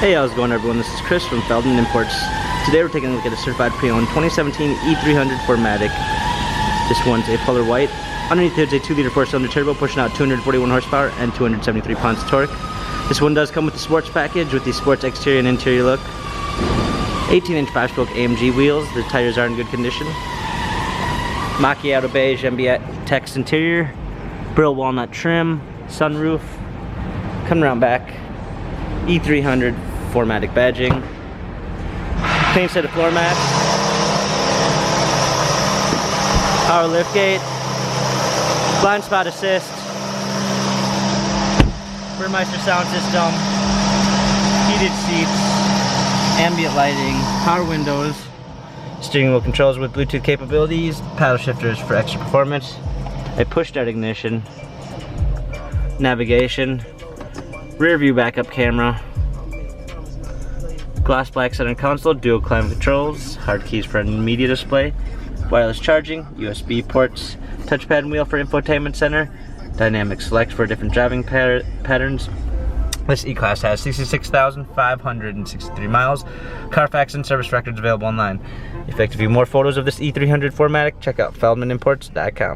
Hey, how's it going, everyone? This is Chris from Feldmann Imports. Today we're taking a look at a certified pre-owned 2017 E300 4MATIC. This one's a color white. Underneath there's a 2-liter 4-cylinder turbo pushing out 241 horsepower and 273 pounds of torque. This one does come with the sports package with the sports exterior and interior look. 18-inch 5-spoke AMG wheels. The tires are in good condition. Macchiato beige MB text interior. Brill walnut trim. Sunroof. Coming around back. E300 4MATIC badging. Clean set of floor mats. Power liftgate. Blind spot assist. Burmeister sound system. Heated seats. Ambient lighting. Power windows. Steering wheel controls with Bluetooth capabilities. Paddle shifters for extra performance. A push start ignition. Navigation. Rear view backup camera. Gloss black center console, dual climate controls, hard keys for a media display, wireless charging, USB ports, touchpad and wheel for infotainment center, dynamic select for different driving patterns. This E-Class has 66,563 miles. Carfax and service records available online. If you'd like to view more photos of this E300 4MATIC, check out feldmanimports.com.